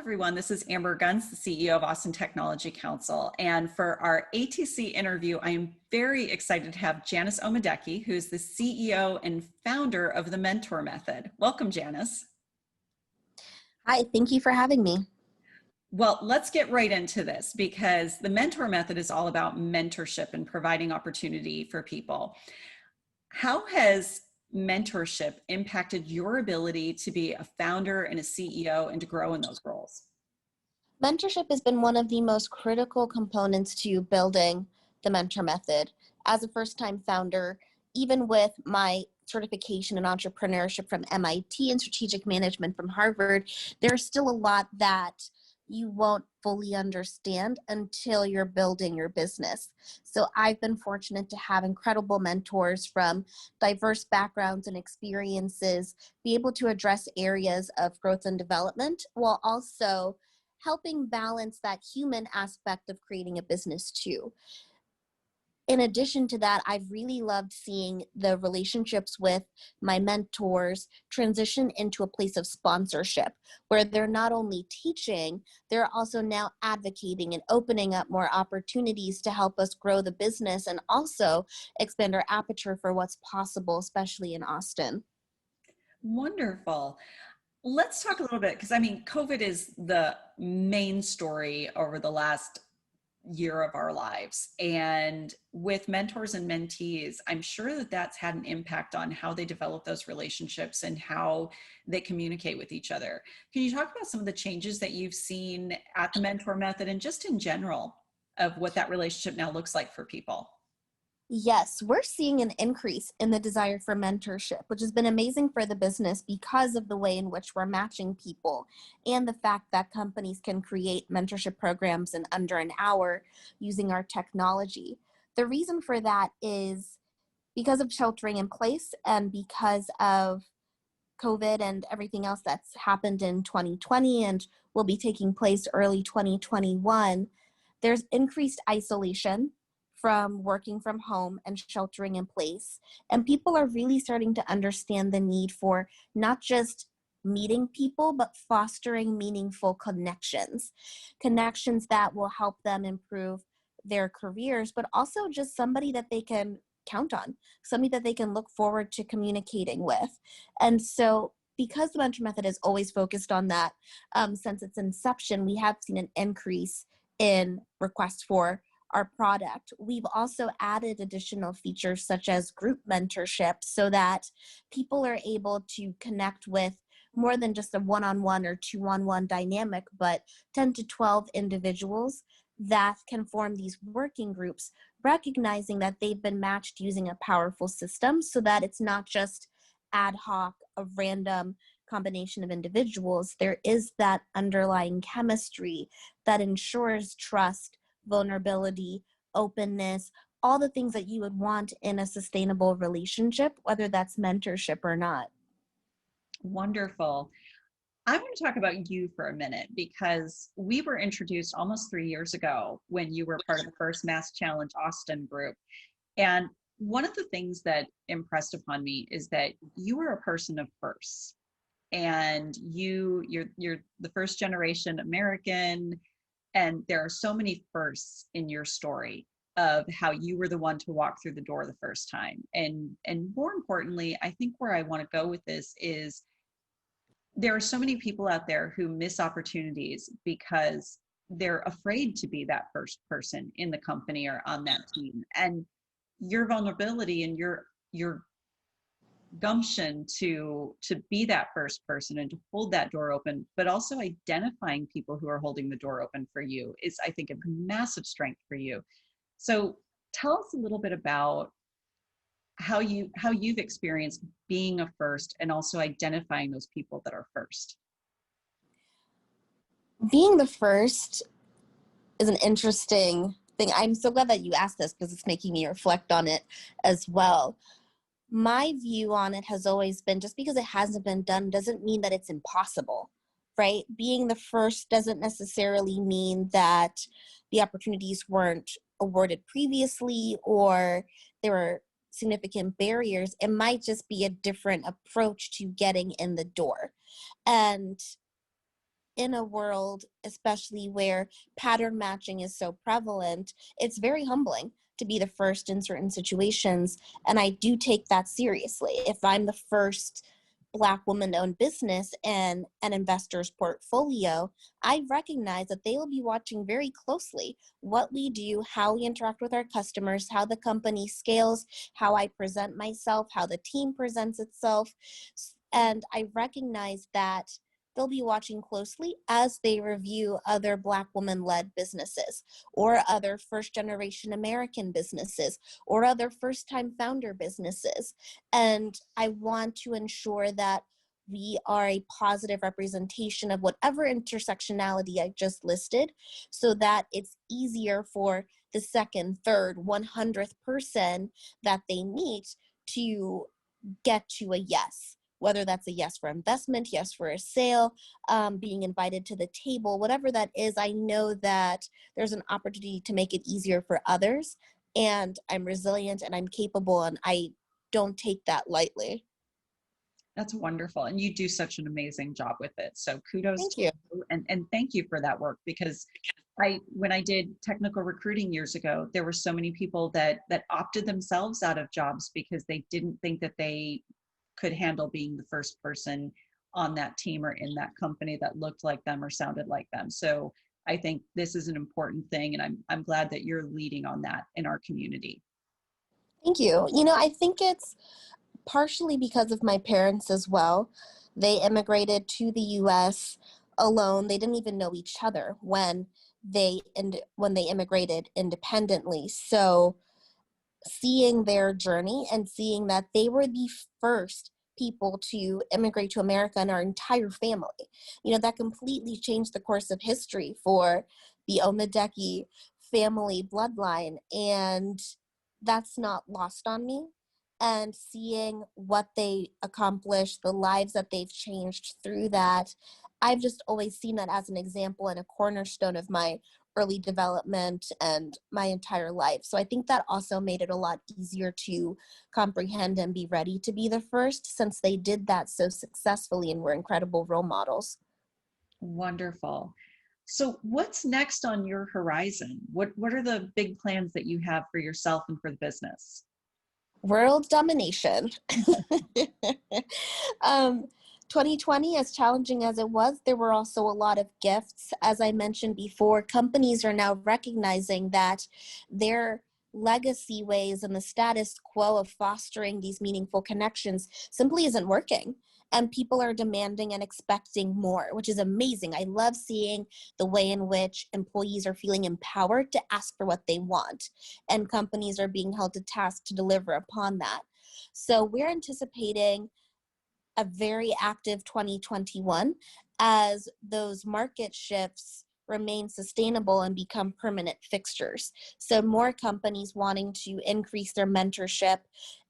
everyone. This is Amber Guns, the CEO of Austin Technology Council. And for our ATC interview, I am very excited to have Janice Omadeke, who is the CEO and founder of the Mentor Method. Welcome, Janice. Hi, thank you for having me. Well, let's get right into this because the Mentor Method is all about mentorship and providing opportunity for people. How has mentorship impacted your ability to be a founder and a CEO and to grow in those roles? Mentorship has been one of the most critical components to building the Mentor Method. As a first-time founder, even with my certification in entrepreneurship from MIT and strategic management from Harvard, there's still a lot that you won't fully understand until you're building your business. So I've been fortunate to have incredible mentors from diverse backgrounds and experiences be able to address areas of growth and development while also helping balance that human aspect of creating a business too. In addition to that, I've really loved seeing the relationships with my mentors transition into a place of sponsorship, where they're not only teaching, they're also now advocating and opening up more opportunities to help us grow the business and also expand our aperture for what's possible, especially in Austin. Wonderful. Let's talk a little bit, because I mean, COVID is the main story over the last year of our lives. And with mentors and mentees, I'm sure that that's had an impact on how they develop those relationships and how they communicate with each other. Can you talk about some of the changes that you've seen at the Mentor Method and just in general of what that relationship now looks like for people? Yes, we're seeing an increase in the desire for mentorship, which has been amazing for the business because of the way in which we're matching people and the fact that companies can create mentorship programs in under an hour using our technology. The reason for that is because of sheltering in place and because of COVID and everything else that's happened in 2020 and will be taking place early 2021, there's increased isolation from working from home and sheltering in place. And people are really starting to understand the need for not just meeting people, but fostering meaningful connections, connections that will help them improve their careers, but also just somebody that they can count on, somebody that they can look forward to communicating with. And so because the Mentor Method is always focused on that, since its inception, we have seen an increase in requests for our product. We've also added additional features such as group mentorship so that people are able to connect with more than just a one-on-one or two-on-one dynamic, but 10 to 12 individuals that can form these working groups, recognizing that they've been matched using a powerful system so that it's not just ad hoc, a random combination of individuals. There is that underlying chemistry that ensures trust, vulnerability, openness, all the things that you would want in a sustainable relationship, whether that's mentorship or not. Wonderful. I want to talk about you for a minute because we were introduced almost 3 years ago when you were part of the first Mass Challenge Austin group. And one of the things that impressed upon me is that you are a person of firsts. And you're the first generation American, and there are so many firsts in your story of how you were the one to walk through the door the first time. And more importantly, I think where I want to go with this is there are so many people out there who miss opportunities because they're afraid to be that first person in the company or on that team. And your vulnerability and your gumption to be that first person and to hold that door open, but also identifying people who are holding the door open for you is, I think, a massive strength for you. So tell us a little bit about how you've experienced being a first and also identifying those people that are first. Being the first is an interesting thing. I'm so glad that you asked this because it's making me reflect on it as well. My view on it has always been just because it hasn't been done doesn't mean that it's impossible, right? Being the first doesn't necessarily mean that the opportunities weren't awarded previously or there were significant barriers. It might just be a different approach to getting in the door. And in a world, especially where pattern matching is so prevalent, it's very humbling to be the first in certain situations. And I do take that seriously. If I'm the first Black woman-owned business in an investor's portfolio, I recognize that they will be watching very closely what we do, how we interact with our customers, how the company scales, how I present myself, how the team presents itself. And I recognize that they'll be watching closely as they review other Black woman-led businesses or other first-generation American businesses or other first-time founder businesses. And I want to ensure that we are a positive representation of whatever intersectionality I just listed, so that it's easier for the second, third, 100th person that they meet to get to a yes, whether that's a yes for investment, yes for a sale, being invited to the table, whatever that is. I know that there's an opportunity to make it easier for others, and I'm resilient and I'm capable, and I don't take that lightly. That's wonderful. And you do such an amazing job with it. So kudos Thank to you. you, and thank you for that work, because when I did technical recruiting years ago, there were so many people that opted themselves out of jobs because they didn't think that they could handle being the first person on that team or in that company that looked like them or sounded like them. So I think this is an important thing, and I'm glad that you're leading on that in our community. Thank you. I think it's partially because of my parents as well. They immigrated to the US alone. They didn't even know each other when they immigrated independently. So seeing their journey and seeing that they were the first people to immigrate to America in our entire family, that completely changed the course of history for the Omadeke family bloodline. And that's not lost on me. And seeing what they accomplished, the lives that they've changed through that, I've just always seen that as an example and a cornerstone of my early development and my entire life. So I think that also made it a lot easier to comprehend and be ready to be the first, since they did that so successfully and were incredible role models. Wonderful. So what's next on your horizon? What are the big plans that you have for yourself and for the business? World domination. um, 2020, as challenging as it was, there were also a lot of gifts. As I mentioned before, companies are now recognizing that their legacy ways and the status quo of fostering these meaningful connections simply isn't working. And people are demanding and expecting more, which is amazing. I love seeing the way in which employees are feeling empowered to ask for what they want, and companies are being held to task to deliver upon that. So we're anticipating a very active 2021 as those market shifts remain sustainable and become permanent fixtures. So more companies wanting to increase their mentorship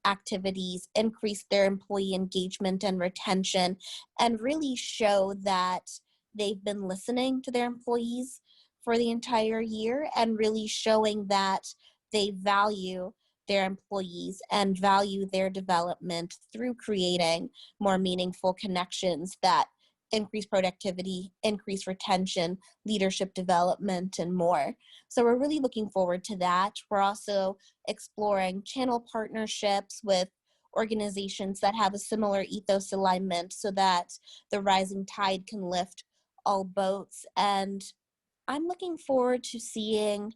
activities, increase their employee engagement and retention, and really show that they've been listening to their employees for the entire year, and really showing that they value their employees and value their development through creating more meaningful connections that increase productivity, increase retention, leadership development, and more. So we're really looking forward to that. We're also exploring channel partnerships with organizations that have a similar ethos alignment, so that the rising tide can lift all boats. And I'm looking forward to seeing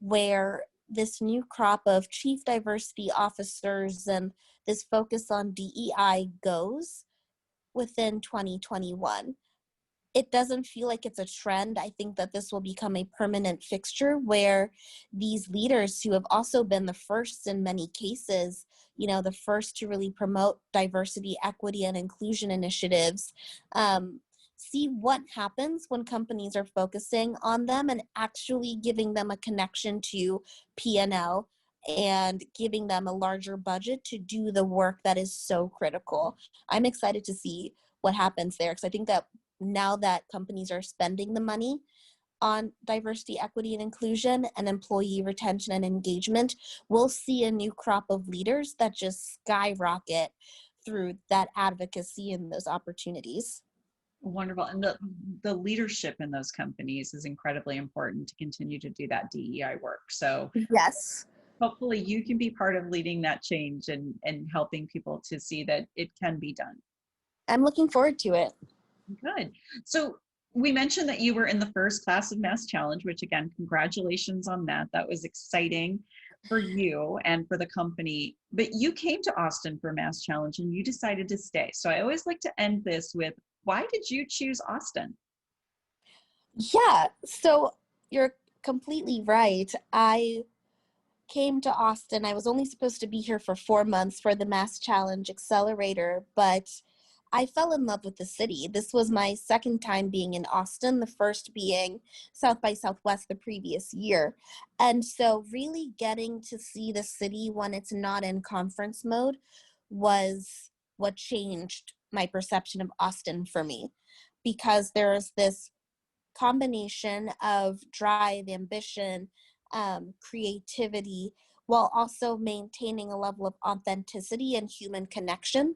where this new crop of chief diversity officers and this focus on DEI goes within 2021. It doesn't feel like it's a trend. I think that this will become a permanent fixture where these leaders who have also been the first in many cases, the first to really promote diversity, equity, and inclusion initiatives, see what happens when companies are focusing on them and actually giving them a connection to P&L and giving them a larger budget to do the work that is so critical. I'm excited to see what happens there, because I think that now that companies are spending the money on diversity, equity, and inclusion and employee retention and engagement, we'll see a new crop of leaders that just skyrocket through that advocacy and those opportunities. Wonderful. And the leadership in those companies is incredibly important to continue to do that DEI work. So Yes, hopefully you can be part of leading that change and helping people to see that it can be done. I'm looking forward to it. Good. So we mentioned that you were in the first class of Mass Challenge, which again, congratulations on that. That was exciting for you and for the company. But you came to Austin for Mass Challenge and you decided to stay. So I always like to end this with, why did you choose Austin? Yeah, so you're completely right. I came to Austin. I was only supposed to be here for 4 months for the Mass Challenge Accelerator, but I fell in love with the city. This was my second time being in Austin, the first being South by Southwest the previous year. And so, really getting to see the city when it's not in conference mode was what changed my perception of Austin for me, because there's this combination of drive, ambition, creativity, while also maintaining a level of authenticity and human connection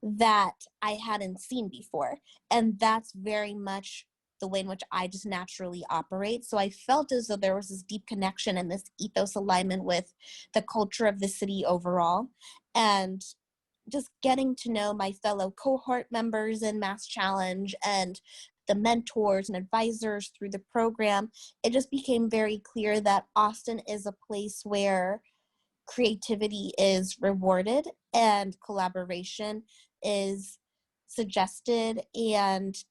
that I hadn't seen before. And that's very much the way in which I just naturally operate. So I felt as though there was this deep connection and this ethos alignment with the culture of the city overall. And just getting to know my fellow cohort members in Mass Challenge and the mentors and advisors through the program, it just became very clear that Austin is a place where creativity is rewarded and collaboration is suggested, and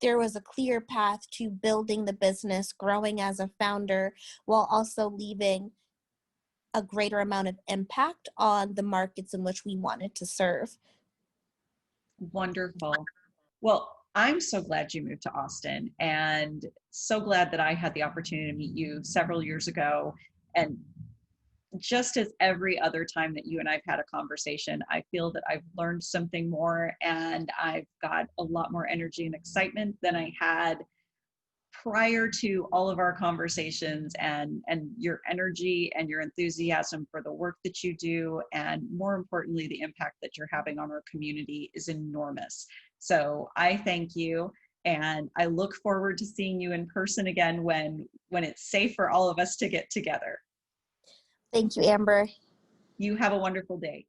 there was a clear path to building the business, growing as a founder, while also leaving a greater amount of impact on the markets in which we wanted to serve. Wonderful. Well, I'm so glad you moved to Austin and so glad that I had the opportunity to meet you several years ago. And just as every other time that you and I've had a conversation, I feel that I've learned something more and I've got a lot more energy and excitement than I had prior to all of our conversations, and your energy and your enthusiasm for the work that you do, and more importantly the impact that you're having on our community is enormous. So I thank you, and I look forward to seeing you in person again when it's safe for all of us to get together. Thank you, Amber. You have a wonderful day.